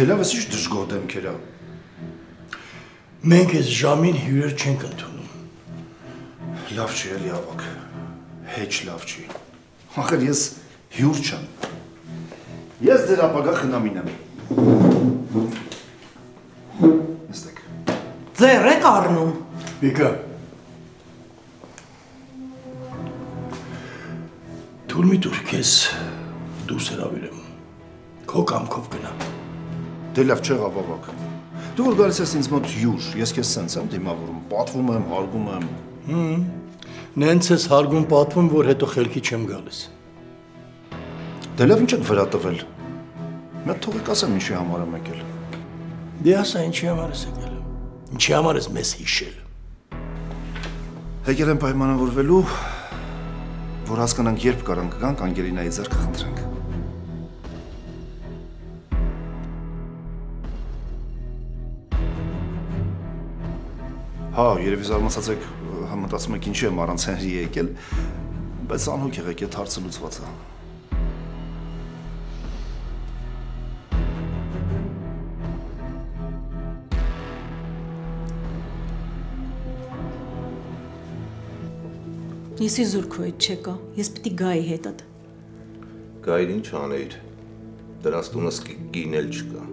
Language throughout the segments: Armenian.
Դելավ ես ինչ դժգոհ դեմքեր ա։ Մենք այս ժամին հյուրեր չենք ընդունում։ Լավ չի էլի ավակ։ Հեչ լավ չի։ Ախր ես հյուր չեմ։ Ես ձեր ապագա խնամին եմ։ Նստեք։ Ձեր եք առնում։ Վիկա։ Թույլ մի տուր քեզ դուրս հրավիրեմ։ Քո կամքով գնա։ Դե լավ չեղավ ավակ։ Դու որ գալիս ես ինձ մոտ հյուր, ես քեզ սենց եմ դիմավորում, պատվում եմ, հարգում եմ։ Նենց ես հարգում պատվում, որ հետո խելքի չեմ գալիս։ Դե լավ ինչ եք վրա տվել։ Մեկ թողեք ասեմ ինչի համար եմ եկել։ Դե ասա ինչի համար ես եկել։ Ինչի համար ես մեզ հիշել։ Եկել եմ պայմանավորվելու, որ հասկանանք երբ կարանք գանք Անգելինայի ձեռքը խնդրենք։ Հա, երևի զարմացած եք, մտածում եք ինչի եմ առանց Հենրի եկել, բայց անհոգ եղեք, այդ հարցը լուծված է։ Եսի զուրքու հետ չեկա, ես պիտի գայի հետդ։ Գայր ինչ անեիր, դրանց տունս կինել չկա։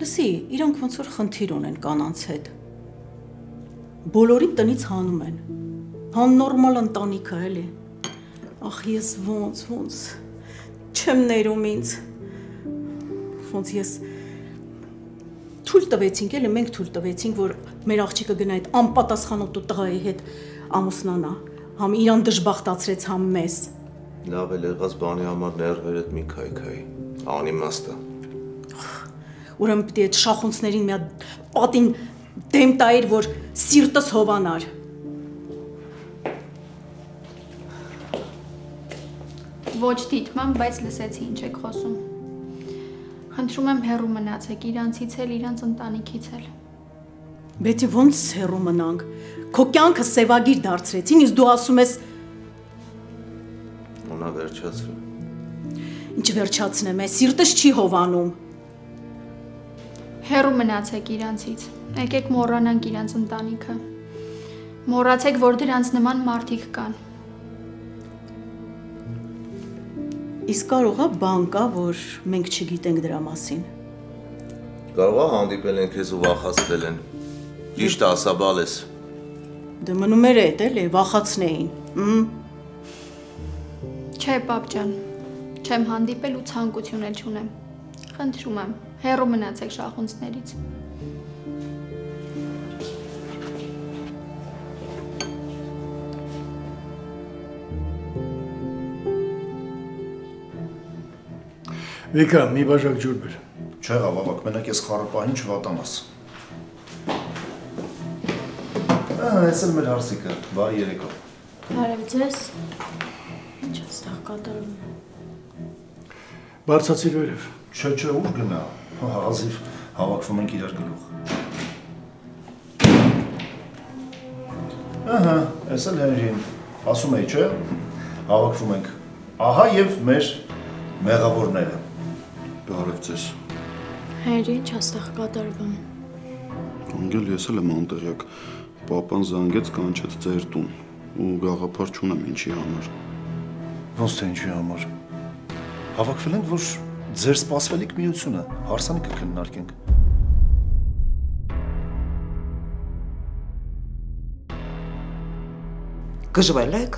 Լսի, իրանք ոնց որ խնդիր ունեն կանանց հետ։ Բոլորին տնից հանում են, նորմալ ընտանիքը էլի, ախ ես ոնց, չեմ ներում ինձ, ոնց ես թույլ տվեցինք, էլի մենք թույլ տվեցինք, որ մեր աղջիկը գնա այդ անպատասխանատու տղայի հետ ամուսնանա, համ իրան դժբախտացրեց, համ մեզ։ Լավ էլ եղած բանի համար ներվերդ մի քայքայի, անիմաստը։ Ուրեմն պիտի այդ շախունցներին մի հատ պատին դեմ տայր, որ սիրտս հովանար։ Ոչ դիտմամ, բայց լսեցի ինչ եք խոսում։ Խնդրում եմ հեռու մնացեք, իրանցից էլ, իրանց ընտանիքից էլ։ Բետի ոնց հեռու մնանք, քո կյանքը սևագիր դարձրեցին, իսկ դու ասում ես… Ունա վերջացրու։ Ինչ վերջացնեմ է, սիրտս չի հովանում։ Հեռու մնացեք իրանցից, եկեք մոռանանք իրանց ընտանիքը։ Մոռացեք, որ դրանց նման մարդիկ կան։ Իսկ կարող է բան կա, որ մենք չգիտենք դրա մասին։ Կարող է հանդիպել են քեզ ու վախացնել են։ Ճիշտ ասա բալես։ Դե մնում էր էդ էլի, վախացնեին։ Չէ, պապ ջան, չեմ հանդիպել ու ցանկություն էլ չունեմ։ Խնդրում եմ, հեռու մնացեք շախունցներից։ Վիկա, մի բաժակ ջուր բեր։ Չեղավ ավակ, մենակ ես խառապահին չվատանաս։ Այս էլ մեր հարսիկը, բարի երեկո։ Բարև ձեզ։ Ինչ ստեղ կատարում։ Բարձացիր վերև։ Չէ, ուր գնա, հազիվ հավաքվում ենք իրար գլուխ։ Ահա, այս էլ Հենրին, ասում էի, չէ, հավաքվում ենք, ահա և մեր մեղավորները։ Բարև ձեզ։ Հենրի, ինչ ստեղ կատարվում։ Անգել, ես էլ եմ անտեղյակ, պապան զանգեց կանչեց ձեր տուն ու գաղափար չունեմ ինչի համար։ Ոնց թե ինչի համար։ Հավաքվել ենք, որ ձեր սպասվելիք միությունը, հարսանիքը քննարկենք։ Գժվել եք,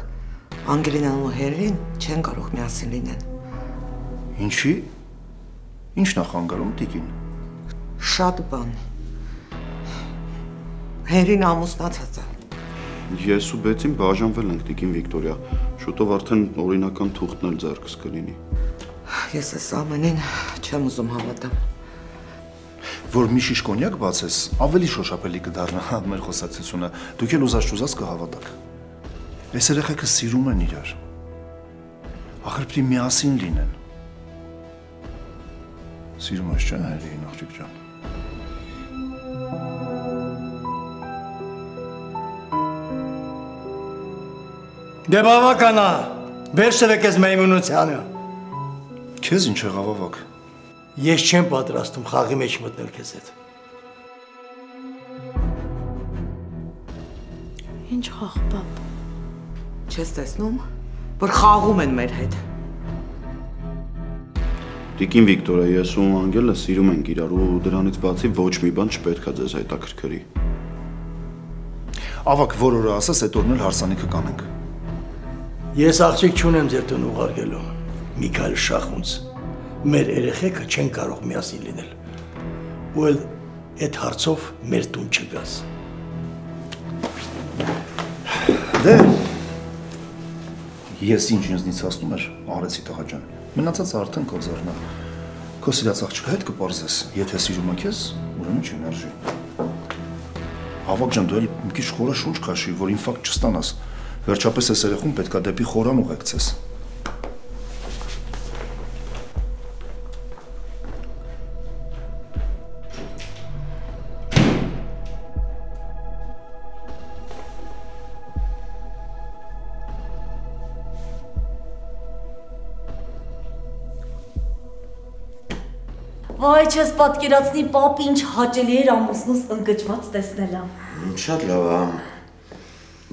Անգելինան ու Հենրին չեն կարող միասին լինեն։ Ինչի։ Ինչ նախանգարում տիկին։ Շատ բան։ Հենրին ամուսնացած է։ Ես ու Բեցին բաժանվել ենք տիկին Վիկտորիա, շուտով արդեն օրինական թուղթն էլ ձեռքս կլինի։ Ես այս ամենին չեմ ուզում հավատամ։ Որ մի շիշ կոնյակ բացես, ավելի շոշափելի կդառնա մեր խոսակցությունը, դուք էլ ուզած կհավատաք։ Այս երեխեքը սիրում են իրար։ Ախր պիտի միասին լինեն։ Սիրում ես չէ, Հենրին աղջիկ ջան։ Դե բավականա, վերջերեք ես մեյմունությանը։ Քեզ ինչ եղավ ավակ։ Ես չեմ պատրաստում խաղի մեջ մտնել քեզ հետ։ Ինչ խաղ, պապ։ Չես տեսնում, որ խաղում են մեր հետ։ Տիկին Վիկտորը, ես ու Անգելը սիրում ենք իրար ու դրանից բացի ոչ մի բան չպետք է ձեզ հետաքրքրի։ Ավակ, որ օրը ասես, այդ օրն էլ հարսանիքը կանենք։ Ես աղջիկ չունեմ ձեր տուն ուղարկելու։ Միքայել Շախունց։ Մեր երեխեքը չեն կարող միասին լինել։ Ու էլ այդ հարցով մեր տուն չգաս։ Դե ես ինչ ինձնից հասնում էր, արեցի տղա ջան։ Մնացածը արդեն քո ձեռն է։ Քո սիրած աղջիկը հետ կպարզես, եթե սիրում է քեզ, ուրեմն չի մերժի։ Ավակ ջան, դու էլ մի քիչ խորը շունչ քաշի, որ ինֆարկտ չստանաս։ Վերջապես այս երեխուն պետքա դեպի խորան ուղեկցես։ Վայ, չես պատկերացնի, պապ, ինչ հաճելի էր ամուսնուս ընկճված տեսնելա։ Շատ լավ է։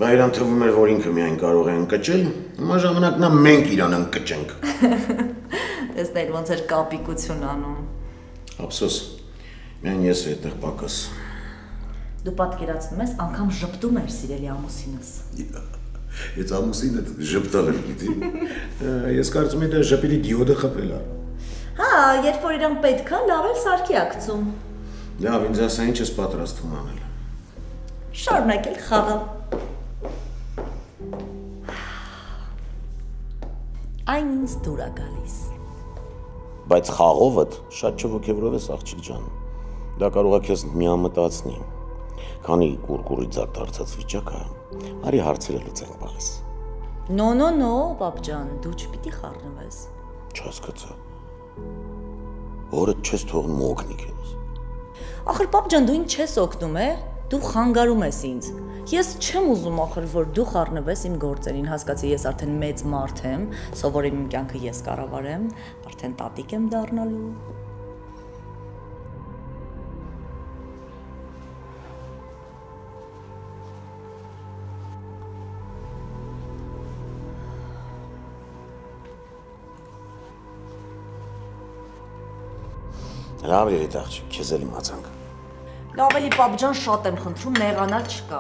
Բա իրան թվում էր, որ ինքը միայն կարող է ընկճել, հիմա ժամանակն է մենք իրան ընկճենք։ Տեսնել ոնց էր կապիկություն անում։ Ափսոս, միայն ես այդտեղ պակաս։ Դու պատկերացնում ես, անգամ ժպտում էր սիրելի ամուսինս։ Ես ամուսինը ժպտալ եմ գիտի։ Ես կարծում եմ, դա ժպիտի դիոդը խփել է։ Հա, երբ որ իրան պետք է, լավ էլ սարքի ակցում։ Լավ, ինձ ասա ինչ ես պատրաստվում անել։ Շարունակել խաղը։ Այն ինձ դուր է գալիս։ Բայց խաղովդ շատ չոգևորով ես աղջիկ ջան։ Դա կարող է քեզ միամտածնի։ Քանի կուրկուրի ձակ դարձած վիճակ է, արի հարցերը լուծենք բալես։ No, պապ ջան, դու չպիտի խառնվես։ Չհասկացա։ Օրը չես թողնում օգնի քեզ։ Ախր պապ ջան, դու ինձ չես օգնում, դու խանգարում ես ինձ։ Ես չեմ ուզում ախր, որ դու խառնվես իմ գործերին, հասկացի, ես արդեն մեծ մարդ եմ, սովորեմ իմ կյանքը ես կառավարեմ, արդեն տատիկ եմ դառնալու։ Լավ երետ աղջիկ, քեզ էլ իմացանք։ Լավ էլի պապ ջան, շատ եմ խնդրում, նեղանալ չկա։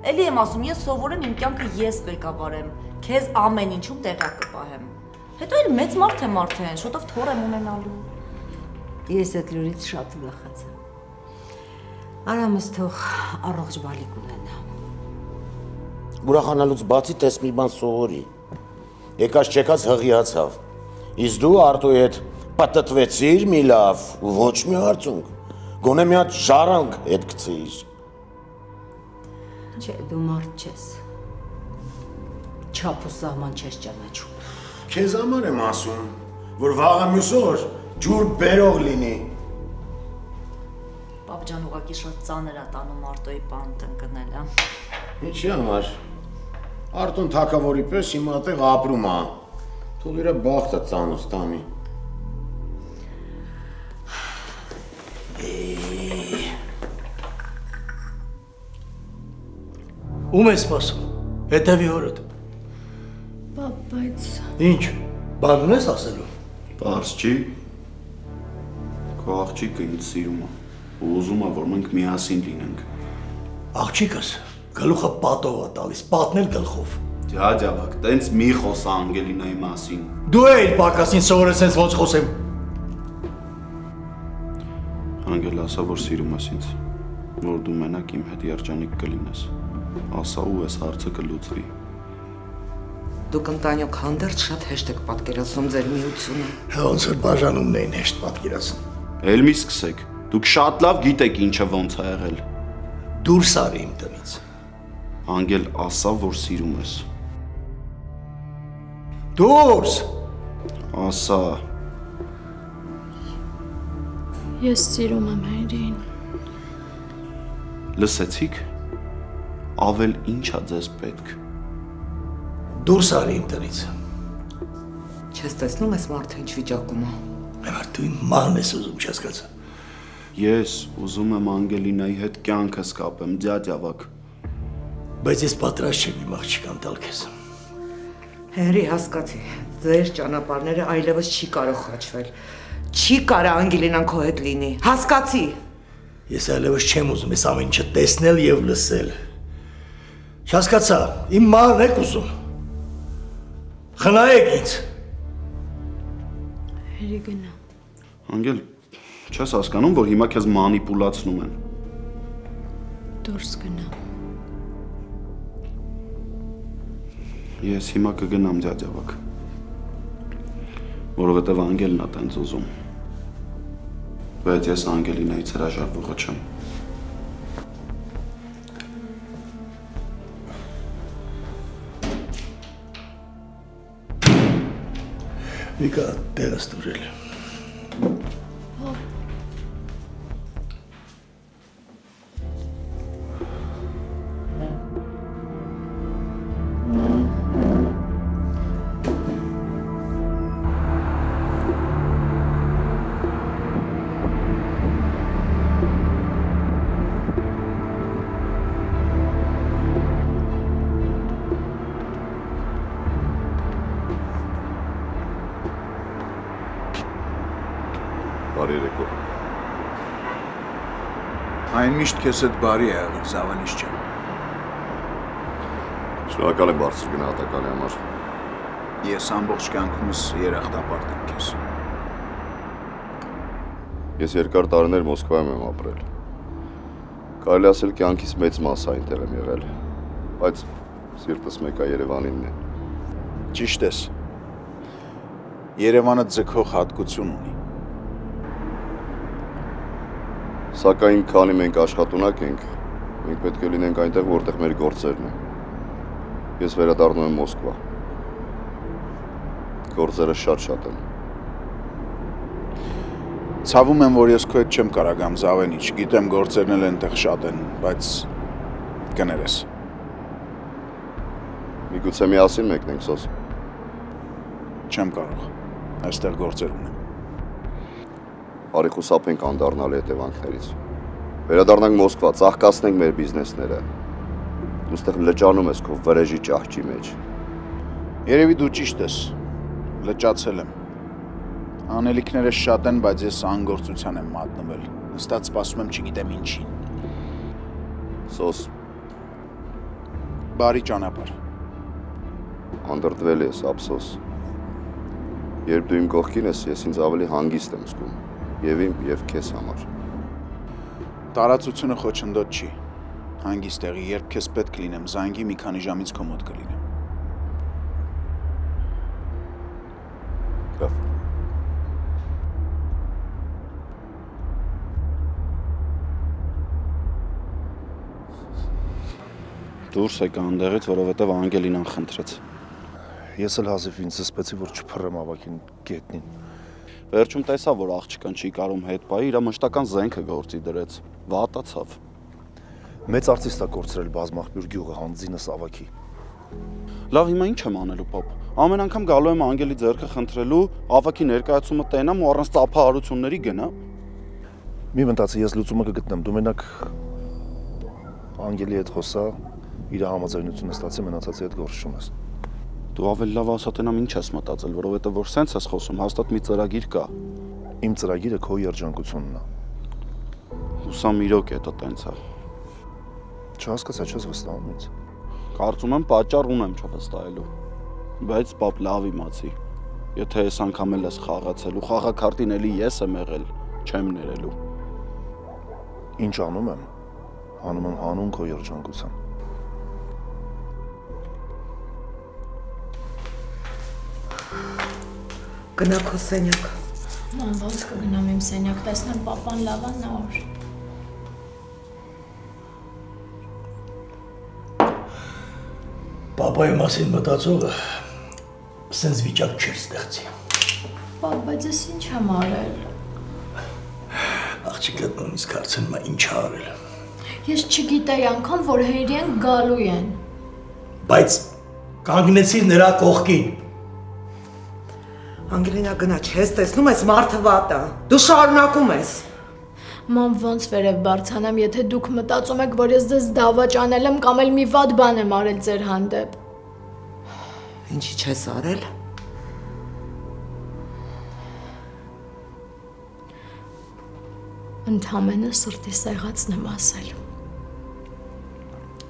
Էլի եմ ասում, ես սովորեմ իմ կյանքը ես ղեկավարեմ, քեզ ամեն ինչում տեղյակ կպահեմ։ Հետո էլ մեծ մարդ եմ արդեն, շուտով թոռ եմ ունենալու։ Ես այդ լուրից շատ ուրախացա։ Արամս թող առողջ բալիկ ունենա։ Ուրախանալուց բացի տես մի բան սովորի։ Եկած չեկած հղիացավ։ Իսկ դու Արտոյի հետ պատտվեցիր մի լավ ու ոչ մի հարցունք։ Գոնե մի հատ ժառանգ հետ գցեիր։ Չէ, դու մարդ չես։ Չափ ու սահման չես ճանաչում։ Քեզ համար եմ ասում, որ վաղը մյուս օր ջուր բերող լինի։ Պապ ջան, ուղղակի շատ ծանր է տանում Արտոյի բան տնկնել, հա։ Ինչի համար։ Արտոն թակավորի պես հիմա այդտեղ ապրում է։ Թող իր բախտը ծանր տանի։ Ում ես սպասում։ Հետևի հորդ։ Պապ, բայց Ինչ, բան ունես ասելու։ Պարզ չի։ Քո աղջիկը ինձ սիրում է ու ուզում է, որ մենք միասին լինենք։ Աղջիկս գլուխը պատով է տալիս, պատնել գլխով։ Ջաջավակ, տենց մի խոսա Անգելինայի մասին։ Դու էլ պակասին սովորես ես ոնց խոսեմ։ Անգելը ասա, որ սիրում ես ինձ, որ դու մենակ իմ հետ երջանիկ կլինես։ Ասա ու այս հարցը կլուծվի։ Դուք ընտանիք հանդերձ շատ հեշտ եք պատկերացնում ձեր միությունը։ Ոնց որ բաժանումն էին հեշտ պատկերացնում։ Էլ մի սկսեք։ Դուք շատ լավ գիտեք ինչը ոնց է եղել։ Դուրս արի իմ տնից։ Անգել, ասա, որ սիրում ես։ Դուրս։ Ասա։ ես սիրում եմ հայրին։ Լսեցիք։ Ավել ինչա ձեզ պետք։ Դուրս արի իմ տնից։ Չես տեսնում ես մարդը ինչ վիճակում է։ Բայց դու իմ մահն ես ուզում, չհասկացա։ Ես ուզում եմ Անգելինայի հետ կյանքս կապեմ, ձյաձ ավակ։ Բայց ես պատրաստ չեմ իմ աղջիկան տալ քեզ։ Հենրի, հասկացի, ձեր ճանապարհները այլևս չի կարող խաչվել։ Չի կարող Անգելինան քո հետ լինի։ Հասկացի։ Ես այլևս չեմ ուզում այս ամեն ինչը տեսնել եւ լսել։ Չհասկացա, իմ մահն եք ուզում։ Խնայեք ինձ։ Հերի գնա։ Անգել, չես հասկանում, որ հիմա քեզ մանիպուլացնում են։ Դուրս գնա։ Ես հիմա կգնամ ձյաձ ավակ։ Որովհետև Անգելն է տենց ուզում։ Բայց ես Անգելինայից հրաժարվողը չեմ։ Վիկա տեղս դուրել։ Այն միշտ քեզ հետ բարի է եղել, զավանիշ չեմ։ Շնորհակալ եմ բարձր գնահատականի համար։ Ես ամբողջ կյանքումս երախտապարտ եմ քեզ։ Ես երկար տարիներ Մոսկվայում եմ ապրել։ Կարելի ասել կյանքիս մեծ մասը այնտեղ եմ եղել, բայց սիրտս մեկը Երևանինն է։ Ճիշտ ես։ Երևանը ձգող հատկություն ունի։ Սակայն քանի մենք աշխատունակ ենք, մենք պետք է լինենք այնտեղ, որտեղ մեր գործերն են։ Ես վերադառնում եմ Մոսկվա։ Գործերը շատ են։ Ցավում եմ, որ ես քո հետ չեմ կարող գամ Զավենիչ, գիտեմ գործերն էլ այնտեղ շատ են, բայց կներես։ Միգուցե միասին մեկնենք սոս։ Չեմ կարող, այստեղ գործեր ունեմ։ Արի խուսափենք անդառնալ հետևանքներից։ Վերադառնանք Մոսկվա, ծաղկացնենք մեր բիզնեսները։ Դու ստեղ լճանում ես քո վրեժի ճահճի մեջ։ Երևի դու ճիշտ ես, լճացել եմ։ Անելիքները շատ են, բայց ես անգործության եմ մատնվել։ Նստած սպասում եմ չգիտեմ ինչին։ Սոս։ Բարի ճանապարհ։ Անդրդվել ես, ափսոս։ Երբ դու իմ կողքին ես, ես ինձ ավելի հանգիստ եմ զգում։ Եվ իմ, և քեզ համար։ Տարածությունը խոչընդոտ չի։ Հանգիստ տեղի, երբ քեզ պետք լինեմ, զանգի մի քանի ժամից քո մոտ կլինեմ։ Լավ։ Դուրս եկա այնտեղից, որովհետև Անգելինան խնդրեց։ Ես էլ հազիվ ինձ զսպեցի, որ չփռեմ ավակին գետնին։ Վերջում տեսա, որ աղջիկան չի կարում հետ պայի, իր մշտական զենքը գործի դրեց։ Վատացավ։ Մեծ արծիստ է կորցրել բազմախմյուր գյուղը հանձինս ավակի։ Լավ, հիմա ինչ եմ անելու, պապ։ Ամեն անգամ գալու եմ Անգելի ձեռքը խնդրելու, ավակի ներկայացումը տենամ ու առանց ծափահարությունների գնա։ Մի մտածի, ես լուծումը կգտնեմ, դու մենակ Անգելի հետ խոսա, իր համաձայնությունը ստացի, մնացածի հետ գործում ես։ Դու ավելի լավ ասատենամ ինչ ես մտածել, որովհետև որ սենց ես խոսում, հաստատ մի ծրագիր կա։ Իմ ծրագիրը քո երջանկությունն է։ Հուսամ իրոք է դա տենց է։ Չհասկացա, չես վստահում ինձ։ Կարծում եմ պատճառ ունեմ չվստահելու։ Բայց պապ լավ իմացի։ Եթե այս անգամ էլ ես խաղացել ու խաղաքարտին էլի ես եմ եղել, չեմ ներելու։ Ինչ անում եմ։ Անում եմ հանուն քո երջանկության։ Գնա քո սենյակ։ Ման ոնց կգնամ իմ սենյակ, տեսնեմ պապան լավ է նոր։ Պապայի մասին մտածողը սենց վիճակ չէր ստեղծի։ Պապ, բայց ես ինչ եմ արել։ Աղջիկը նույնիսկ հարցնում է ինչ արել։ Ես չգիտեի անգամ, որ Հերիեն գալու են։ Բայց կանգնեցիր նրա կողքին։ Անգելինա գնա, չես տեսնում ես մարդը վատ է։ Դու շարունակում ես։ Ման ոնց վերև բարձանամ, եթե դուք մտածում եք, որ ես ձեզ դավաճանել եմ կամ էլ մի վատ բան եմ արել ձեր հանդեպ։ Ինչի չես արել։ Ընդամենը սրտի սեղածն եմ ասել։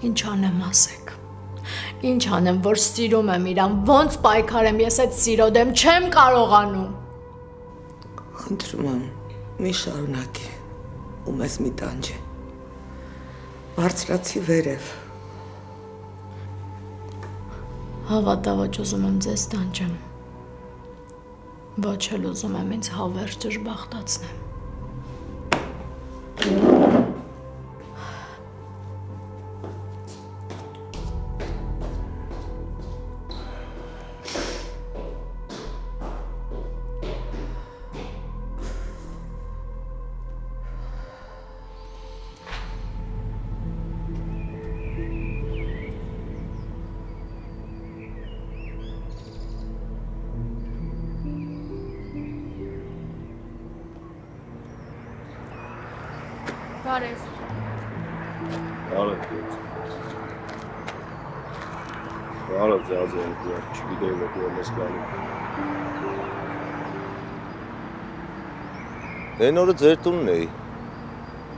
Ինչ անեմ ասեք։ Ինչ անեմ, որ սիրում եմ իրան, ոնց պայքարեմ ես այդ սիրո դեմ, չեմ կարողանում։ Խնդրում եմ, մի շարունակի, ում ես մի տանջի։ Բարձրացի վերև։ Հավատավաճ ուզում եմ ձեզ տանջեմ։ Ոչ էլ ուզում եմ ինձ հավերժ դժբախտացնեմ։ Բարես։ Բարը ձեզ են չգիտեի որ ես գալու։ Այն օրը ձեր տունն էի։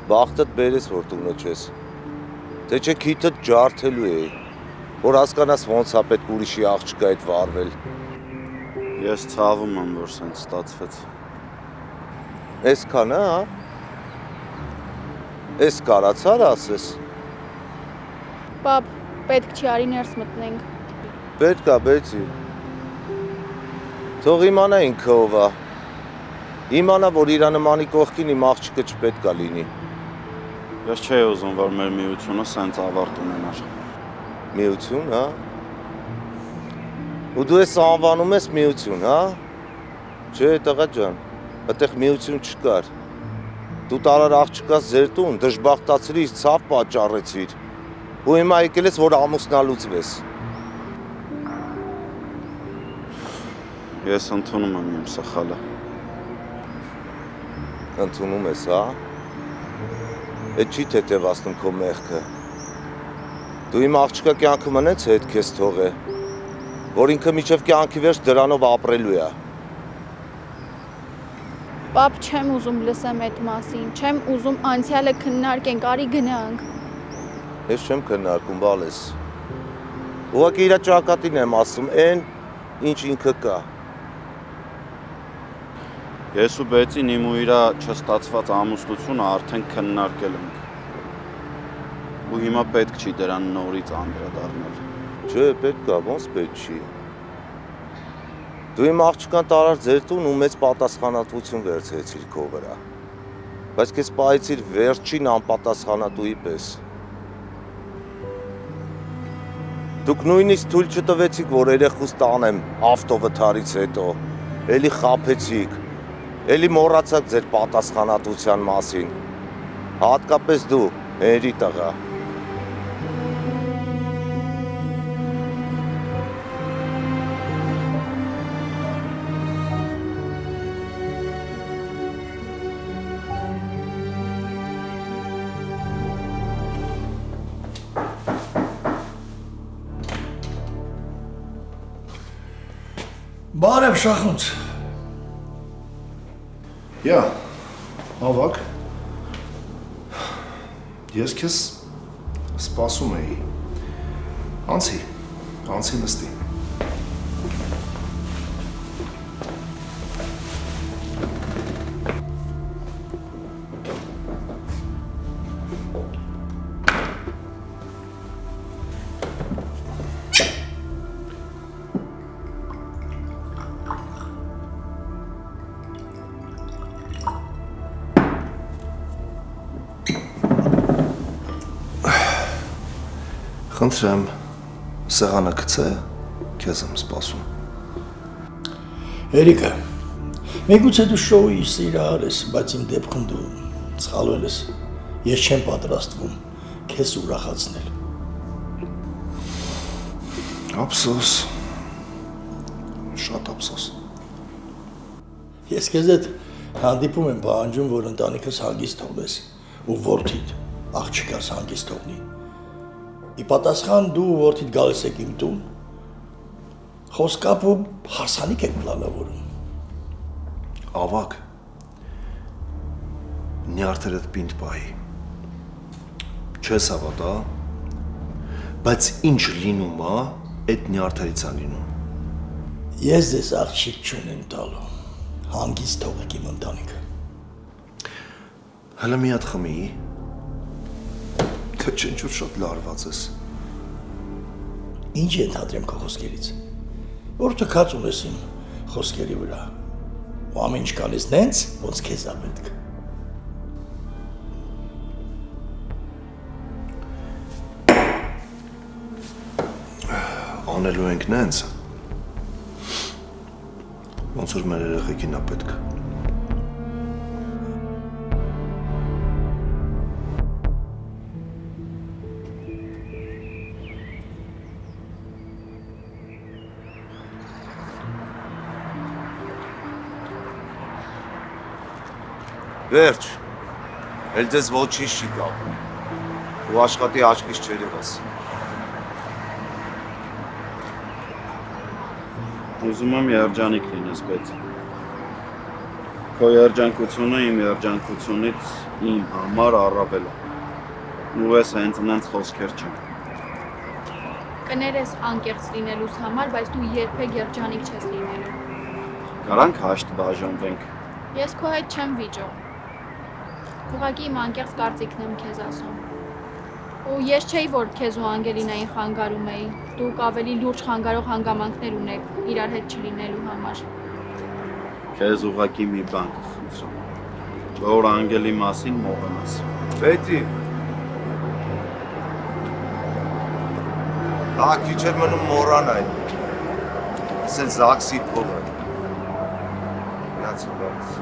Բախտդ բերես որ տունը չես։ Թե չէ քիթդ ջարդելու էի, որ հասկանաս ոնց է պետք ուրիշի աղջկա հետ վարվել։ Ես ցավում եմ որ սենց ստացվեց։ Այսքան, հա։ Էս կարացար ասես։ Պապ, պետք չի արի ներս մտնենք։ Պետք է, բեցի։ Թող իմանա ինքը ով է։ Իմանա, որ իրա նմանի կողքին իմ աղջիկը չպետք է լինի։ Ես չէի ուզում, որ մեր միությունը սենց ավարտ ունենար։ Միություն, հա։ Ու դու ես անվանում ես միություն, հա։ Չէ, տղա ջան, այդտեղ միություն չկար։ Դու տարար աղջկաս ձեր տուն, դժբախտացրիր, ցավ պատճառեցիր։ Ու հիմա եկել ես, որ ամուսնալուծվես։ Ես ընդունում եմ իմ սխալը։ Ընդունում ես, հա։ Էդ չի թեթևացնում քո մեղքը։ Դու իմ աղջկա կյանքը մնաց հետ քեզ թողե, որ ինքը միջև կյանքի վերջ դրանով ապրելու է։ Պապ, չեմ ուզում լսեմ այդ մասին, չեմ ուզում անցյալը քննարկենք, արի գնանք։ Ես չեմ քննարկում, բալես։ Ուղղակի իր ճակատին եմ ասում, այն ինչ ինքը կա։ Ես ու Բեցին իմ ու իրա չստացված ամուսնությունը արդեն քննարկել ենք։ Ու հիմա պետք չի դրան նորից անդրադառնալ։ Չէ, պետք է, ոնց պետք չի։ Դու իմ աղջկան տարար ձեր տուն ու մեծ պատասխանատվություն վերցրեցիր քո վրա։ Բայց քեզ պահեցիր վերջին անպատասխանատուի պես։ Դուք նույնիսկ թույլ չտվեցիք, որ երեխուս տանեմ ավտովթարից հետո, էլի խաբեցիք, էլի մոռացաք ձեր պատասխանատվության մասին։ Հատկապես դու, Հենրի տղա։ Բարև Շախունց։ Յա, ավակ։ Ես քեզ սպասում էի։ Անցի նստի։ Խնդրեմ, սեղանը գցե, քեզ եմ սպասում։ Էրիկա, մեգուցե դու շոուի սիրահար ես, բայց իմ դեպքում դու սխալվել ես։ Ես չեմ պատրաստվում քեզ ուրախացնել։ Ափսոս, շատ ափսոս։ Ես քեզ հետ հանդիպում եմ պահանջում, որ ընտանիքս հանգիստ թողնես ու որդիդ աղջիկաս հանգիստ թողնի։ Ի պատասխան դու ու որդիդ գալիս եք իմ տուն, խոսքապ ու հարսանիք եք պլանավորում։ Ավակ, նյարդերդ պինդ պահի, չես հավատա, բայց ինչ լինում է, այդ նյարդերից է լինում։ Ես ձեզ աղջիկ չունեմ տալու, հանգիստ թողեք իմ ընտանիքը։ Հələ մի հատ խմի, թե չնչուր շատ լարված ես։ Ինչ ենթադրեմ քո խոսքերից, որ թքած ունես իմ խոսքերի վրա, ու ամեն ինչ կանես նենց, ոնց քեզ է պետք։ Անելու ենք նենց, ոնց որ մեր երեխեքին է պետք։ Վերջ, էլ ձեզ ոչինչ չի գալ, ու աշխատի աչքից չեր եղես։ Ուզում եմ երջանիկ լինես, բայց քո երջանկությունը իմ երջանկությունից իմ համար առավել է։ Ու ես հենց նենց խոսքեր չեմ։ Կներես անկեղծ լինելուս համար, բայց դու երբեք երջանիկ չես լինելու։ Կարանք հաշտ բաժանվենք։ Ես քո հետ չեմ վիճում։ Ուղղակի իմ անկեղծ կարծիքն եմ քեզ ասում։ Ու ես չէի, որ քեզ ու Անգելինային խանգարում էի։ Դուք ավելի լուրջ խանգարող հանգամանքներ ունեք իրար հետ չլինելու համար։ Քեզ ուղղակի մի բան կխնդրեմ, որ Անգելի մասին մոռանաս։ Պետի։ Դա քիչ էր մնում մոռանալ։ Ասել Զաքսի փողը։ Միացի բաց։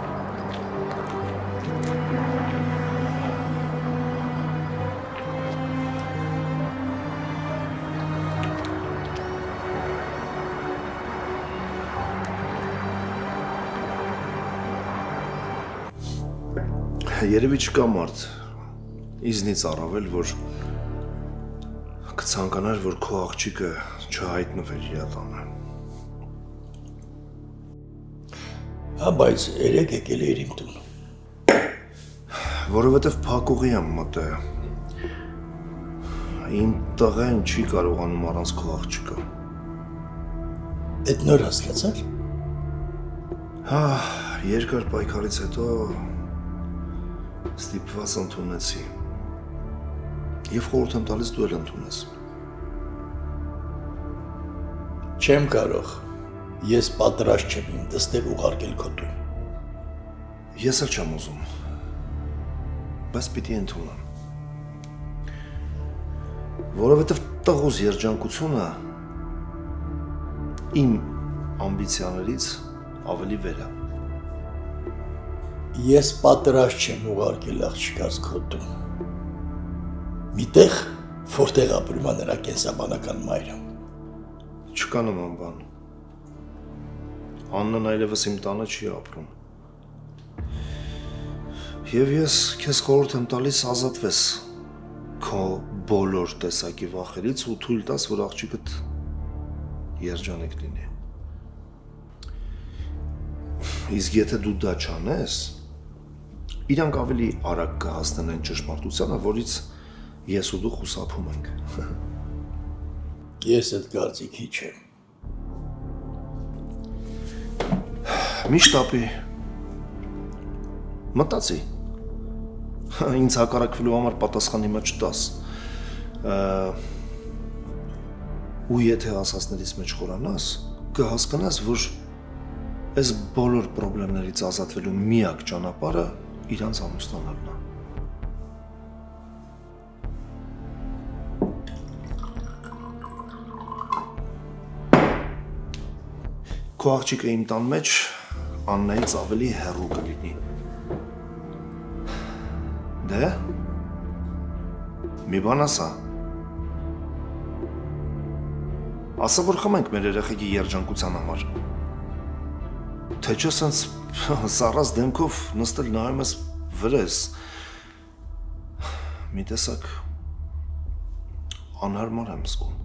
Երևի չկա մարդ, իզնից առավել, որ կցանկանար, որ քո աղջիկը չհայտնվեր իր տանը։ Հա, բայց երեք եկել էր իմ տուն։ Որովհետև փակուղի եմ մտել։ Իմ տղեն չի կարողանում առանց քո աղջիկը։ Էդ նոր հասկացար։ Հա, երկար պայքարից հետո ստիպված ընդունեցի։ Եվ խորհուրդ եմ տալիս դու էլ ընդունես։ Չեմ կարող։ Ես պատրաստ չեմ իմ դստեր ուղարկել քո տուն։ Ես էլ չեմ ուզում։ Բայց պիտի ընդունեմ։ Որովհետև տղուս երջանկությունը իմ ամբիցիաներից ավելի վեր է։ Ես պատրաստ չեմ ուղարկել աղջիկաս քո տուն։ Միտեղ, որտեղ ապրում է նրա կենսաբանական մայրը։ Չկա նման բան։ Աննան այլևս իմ տանը չի ապրում։ Եվ ես քեզ խորհուրդ եմ տալիս ազատվես քո բոլոր տեսակի վախերից ու թույլ տաս, որ աղջիկդ երջանիկ լինի։ Իսկ եթե դու դա չանես, իրանք ավելի արագ կհասնեն ճշմարտությանը, որից ես ու դու խուսափում ենք։ Ես այդ կարծիքի չեմ։ Միշտ ապի մտածի։ Ինձ հակառակվելու համար պատասխան հիմա չտաս։ Ու եթե ասածներից մեջ խորանաս, կհասկանաս, որ այս բոլոր խնդիրներից ազատվելու միակ ճանապարհը իրանց ամուսնանալն է։ Քո աղջիկը իմ տան մեջ Աննայից ավելի հեռու կլինի։ Դե՞։ Մի բան ասա։ Ասա, որ խմենք մեր երեխեքի երջանկության համար։ թե չէ սենց սառած դեմքով նստել նայում ես վրես։ Մի տեսակ անհարմար եմ զգում։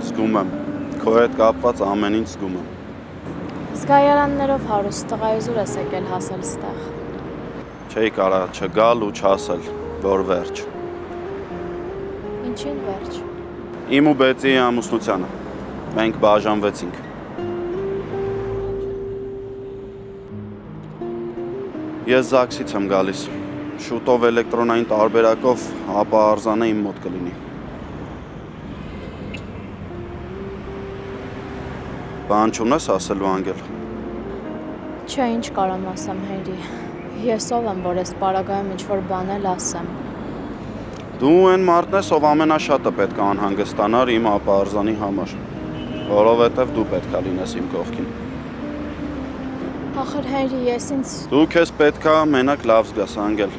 Զգում եմ, քո հետ կապված ամեն ինչ զգում եմ։ Զգայարաններով հարուստ տղայուզուր ես եկել հասել ստեղ։ Չէի կարա չգալ ու չասել, որ վերջ։ Ինչին վերջ։ Իմ ու Բեցի ամուսնությանը։ Մենք բաժանվեցինք։ Ես Զաքսից եմ գալիս։ Շուտով էլեկտրոնային տարբերակով ապա Արզանը իմ մոտ կլինի։ Բան չունես ասելու անգել։ Չէ, ինչ կարամ ասեմ, Հենրի։ Ես ով եմ, որ ես պարագայում ինչ-որ բանել ասեմ։ Դու են մարդն ես, ով ամենաշատը պետք է անհանգստանար իմ ապա Արզանի համար, որովհետև դու պետք է լինես իմ կողքին։ Ախր Հենրի, ես ինձ… Դու քեզ պետք է մենակ լավ զգաս, անգել։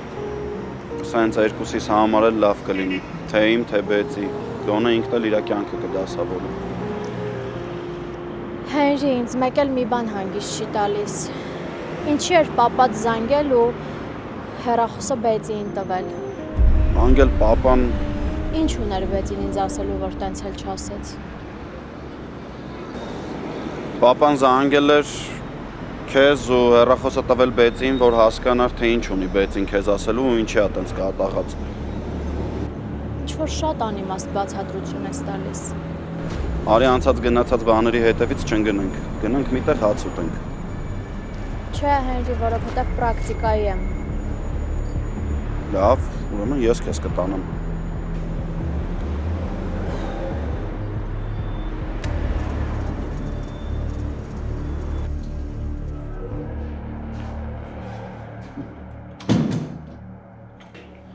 Սենց երկուսիս համար էլ լավ կլինի, թե իմ, թե Բեցի, գոնե ինքն էլ իր կյանքը կդասավորի։ Հենրի, ինձ մեկ էլ մի բան հանգիստ չի տալիս։ Ինչի էր պապատ զանգել ու հեռախոսը Բեցիին տվել։ Անգել պապան… Ինչ ուներ Բեցին ինձ ասելու, որ տենց էլ չասեց։ Պապան զանգել էր քեզ ու հեռախոսը տվել Բեցին, որ հասկանար, թե ինչ ունի Բեցին քեզ ասելու ու ինչի է տենց կատաղած։ Ինչ-որ շատ անիմաստ բացատրություն ես տալիս։ Արի անցած գնացած բաների հետևից չընկնենք, գնանք միտեղ հաց ուտենք։ Չէ, Հենրի, որովհետև պրակտիկայի եմ։ Լավ, ուրեմն ես քեզ կտանեմ։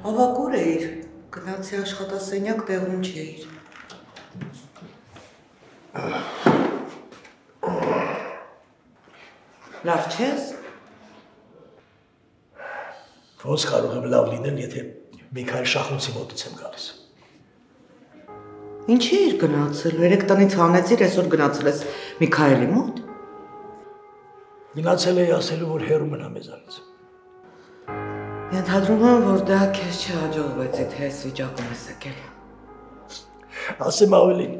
Ավագուր էիր, գնացի աշխատասենյակ տեղում չէիր։ Լավ չես։ Ոնց կարող եմ լավ լինել, եթե Միքայել Շախունցի մոտից եմ գալիս։ Ինչի էր գնացել, երեք տնից հանեցիր, այսօր գնացել ես Միքայելի մոտ։ Գնացել էի ասելու, որ հեռու մնա մեզանից։ Ենթադրում եմ, որ դա քեզ չհաջողվեց, եթե այս վիճակում ես եկել։ Ասեմ ավելին,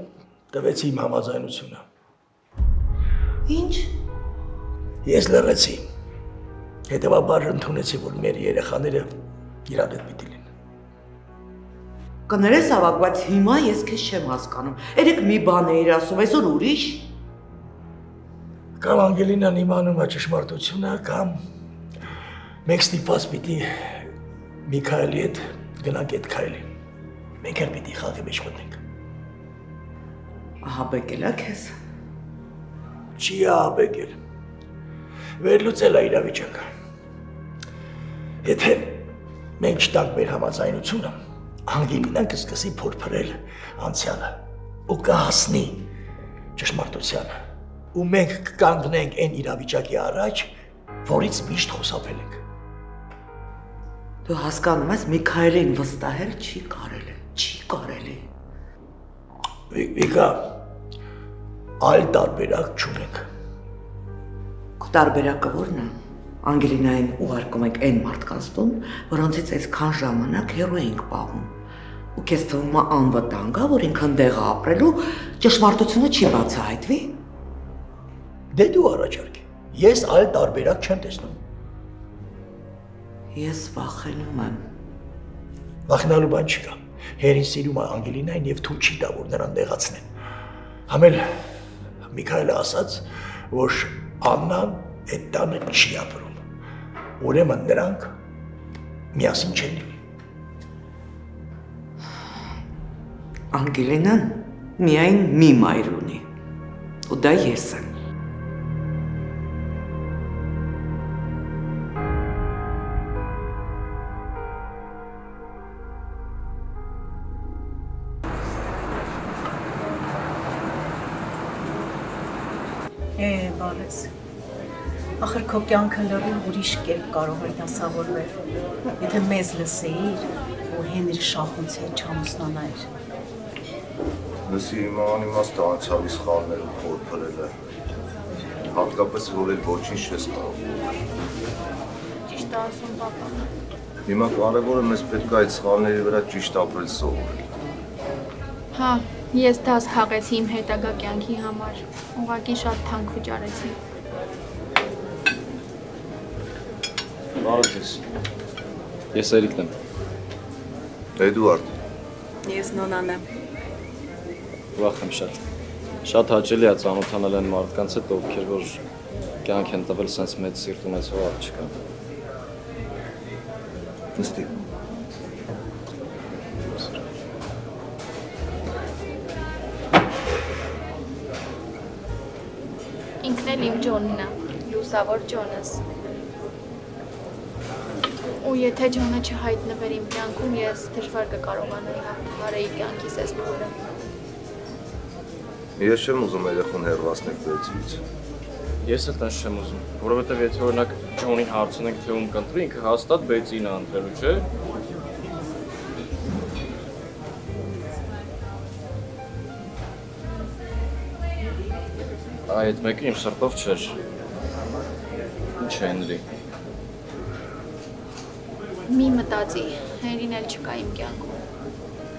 տվեցի իմ համաձայնությունը։ Ինչ։ Ես լռեցի։ Հետևաբար ընդունեցի, որ մեր երեխաները իրար հետ պիտի լինեն։ Կներես ավակ, բայց հիմա ես քեզ չեմ հասկանում։ Երեք մի բան էիր ասում, այսօր ուրիշ։ Կամ Անգելինան իմանում է ճշմարտությունը, կամ մենք ստիպված պիտի Միքայելի հետ գնանք այդ քայլին։ Մենք էլ պիտի խաղի մեջ մտնենք։ Ահաբեկել է քեզ։ Չի ահաբեկել։ Վերլուծել է իրավիճակը։ Եթե մենք չտանք մեր համաձայնությունը, Անգելինան կսկսի փորփրել անցյալը ու կհասնի ճշմարտությանը։ Ու մենք կկանգնենք այն իրավիճակի առաջ, որից միշտ խուսափել ենք։ Դու հասկանում ես, Միքայելին վստահել չի կարելի, չի կարելի։ Վիկա, այլ տարբերակ չունենք։ Քո տարբերակը ո՞րն է։ Անգելինային ուղարկում ենք այն մարդկանց տուն, որոնցից այսքան ժամանակ հեռու ենք պահում։ Ու քեզ թվում է անվտանգ է, որ ինքն դեղ է ապրելու, ճշմարտությունը չի բացահայտվի։ Դե դու առաջարկի։ Ես այլ տարբերակ չեմ տեսնում։ Ես վախենում եմ։ Վախենալու բան չկա։ Հերին սիրում է Անգելինային եւ թույլ չի տա, որ նրան դեղացնեն։ Համել Միքայելը ասաց, որ Աննան այդ տանը չի ապրում։ Ուրեմն նրանք միասին չեն լինի։ Անգելինան միայն մի մայր ունի։ ու դա ես եմ։ Բալես, ախր քո կյանքը լրիվ ուրիշ կերպ կարող էր դասավորվել, եթե մեզ լսեիր ու Հենրի Շախունցի հետ չամուսնանայիր։ Լսի, իմ անիմաստ անցյալի սխալները խոր փրել է, հատկապես որ էլ ոչինչ չես կարող ուղղել։ Ճիշտ է ասում պապան։ Հիմա կարևորը մեզ պետք է այդ սխալների վրա ճիշտ ապրել սովորել։ Հա, ես դաս քաղեցի իմ հետագա կյանքի համար, ուղղակի շատ թանկ վճարեցի։ Բարև ձեզ։ Ես Էրիկն եմ։ Էդուարդ։ Ես Նոնան եմ։ Ուրախ եմ շատ։ Շատ հաճելի է ծանոթանալ այն մարդկանց հետ, ովքեր որ կյանք են տվել սենց մեծ սիրտ ունեցող աղջկա։ Նստի։ Ինքն էլ իմ Ջոնն է, լուսավոր Ջոնս։ Ու եթե Ջոնը չհայտնվեր իմ կյանքում, ես դժվար կկարողանայի հաղթահարեի կյանքիս այս փուլը։ Ես չեմ ուզում երեխուն հեռացնել բեցից։ Ես էլ տենց չեմ ուզում, որովհետև եթե օրինակ Ջոնին հարցնենք, թե ում կընտրի, ինքը հաստատ բեցին է ընտրելու, չէ՞։ Այդ մեկը իմ սրտով չէր։ Ինչ է Հենրի։ Մի մտածի, Հենրին էլ չկա իմ կյանքում,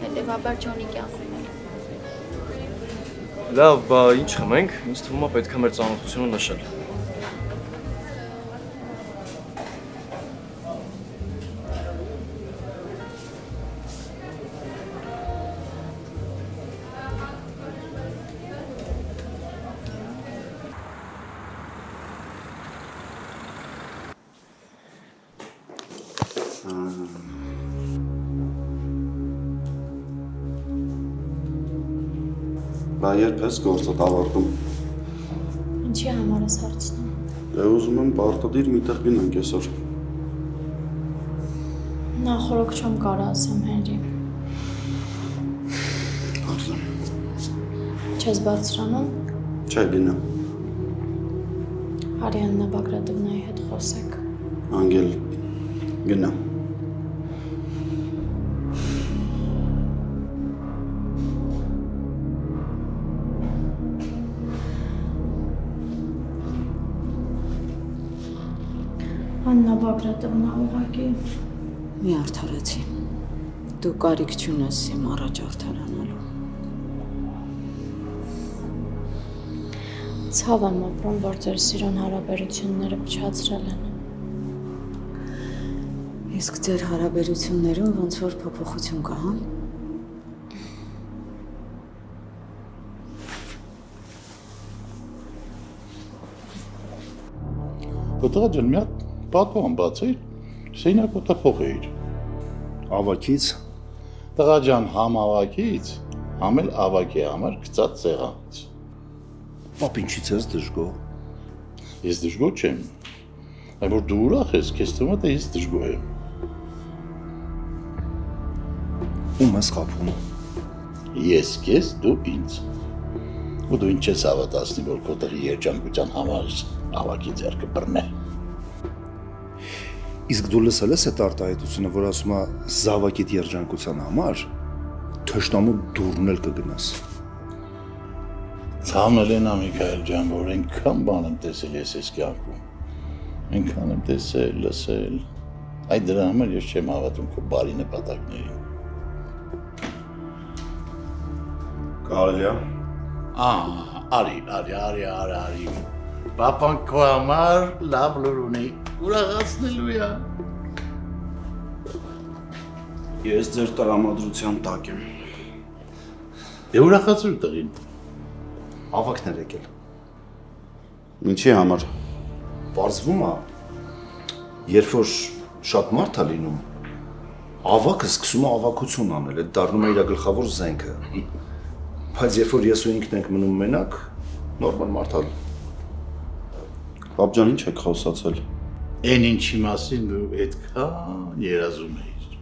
հետևաբար Ջոնի կյանքում էլ։ Լավ, բա ինչ խմենք, ինձ թվում է պետք է մեր ծանոթությունը նշել։ Բա երբ ես գործդ ավարտում։ Ինչի համար ես հարցնում։ Դե ուզում եմ պարտադիր միտեղ գնանք այսօր։ Նախորդ չեմ կարող ասեմ Հենրի։ Արզեմ։ Չես բարձրանում։ Չէ, գնա։ Արիաննա Բագրատովնայի հետ խոսեք։ Անգել, գնա։ Աննա Բագրատովնա ուղղակի Մի արդարացի։ Դու կարիք չունես իմ առաջ արդարանալու։ Ցավ եմ ապրում, որ ձեր սիրուն հարաբերությունները փչացրել են։ Իսկ ձեր հարաբերություններում ոնց որ փոփոխություն կա, հա։ Կտղա ջան, մի հատ պատվան բացեիր, սեյնակոտը փոխեիր։ Ավակից։ Տղա ջան, համ ավակից, համ էլ ավակի համար գծած սեղանից։ Պապ, ինչից ես դժգոհ։ Ես դժգոհ չեմ։ Այն որ դու ուրախ ես, քեզ թվում է թե ես դժգոհ եմ։ Ում ես խաբում։ Ես քեզ, դու ինձ։ Ու դու ինչ ես հավատացնի, որ քո տղի երջանկության համար ավակի ձեռքը բռնե։ Իսկ դու լսել ես այդ արտահայտությունը, որ ասում է զավակիդ երջանկության համար թշնամու դուրն էլ կգնաս։ Ցանել են Միքայել ջան, որ այնքան բան եմ տեսել ես այս կյանքում։ Այնքան եմ տեսել, լսել։ Այդ դրա համար ես չեմ հավատում քո բարի նպատակներին։ Կարելի է։ Արի։ Պապան քո համար լավ լուր ունի, ուրախացնելու է։ Ես ձեր տրամադրության տակ եմ։ Դե ուրախացրու տղին։ Ավակներ եկել։ Ինչի համար։ Պարզվում է, երբ որ շատ մարդ է լինում, ավակը սկսում է ավակություն անել, այդ դառնում է իր գլխավոր զենքը։ Բայց երբ որ ես ու ինքն ենք մնում մենակ, Նորմալ մարդալ։ Պապ ջան, ինչ եք խոսացել։ Այն ինչի մասին դու այդքան երազում էիր։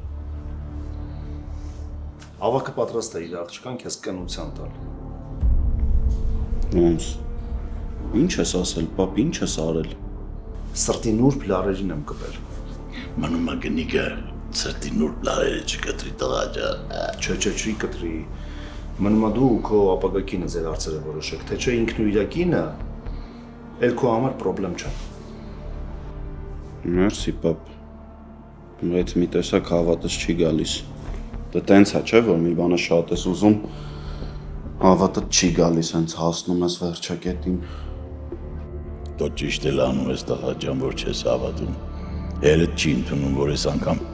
Ավակը պատրաստ է իր աղջկան քեզ կնության տալ։ Ոնց։ Ինչ ես ասել, պապ, ինչ ես արել։ Սրտի նուրբ լարերին եմ կպել։ Մնում է գնիկը սրտի նուրբ լարերը չկտրի տղա ջան։ Չէ, չի կտրի։ Մնում է դու քո ապագա կինը ձեր հարցերը որոշեք, թե չէ ինքն ու իր կինը, էլ քո համար պրոբլեմ չէ։ Մերսի, պապ։ Այդ մի տեսակ հավատս չի գալիս։ Դա տենց է, չէ, որ մի բանը շատ ես ուզում, հավատդ չի գալիս, հենց հասնում ես վերջակետին։ Դու ճիշտ էլ անում ես տղա ջան, որ չես հավատում։ Հերդ չի ընդունում, որ ես անգամ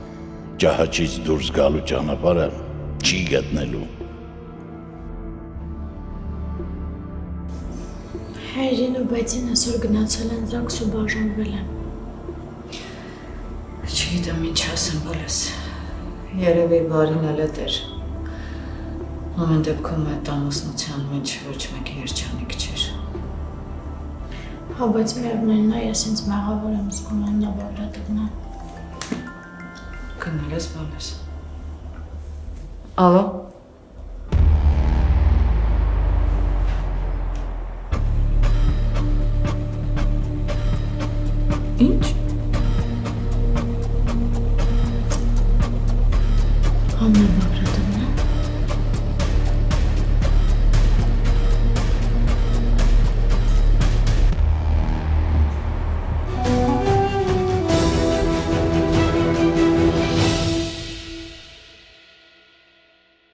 ջահաճից դուրս գալու ճանապարհը չի գտնելու։ Հայրին ու բացին այսօր գնացել են դրանք ու բաժանվել են։ Չգիտեմ ինչ ասեմ բոլես։ Երևի բարին էլ է դեր։ Ամեն դեպքում այդ ամուսնության մեջ ոչ մեկի երջանիկ չէր։ Հա, բայց միևնույնն է, ես ինձ մեղավոր եմ զգում այն նավարդատգնա։ Գնել ես բոլես։ Ալո։ Ինչ։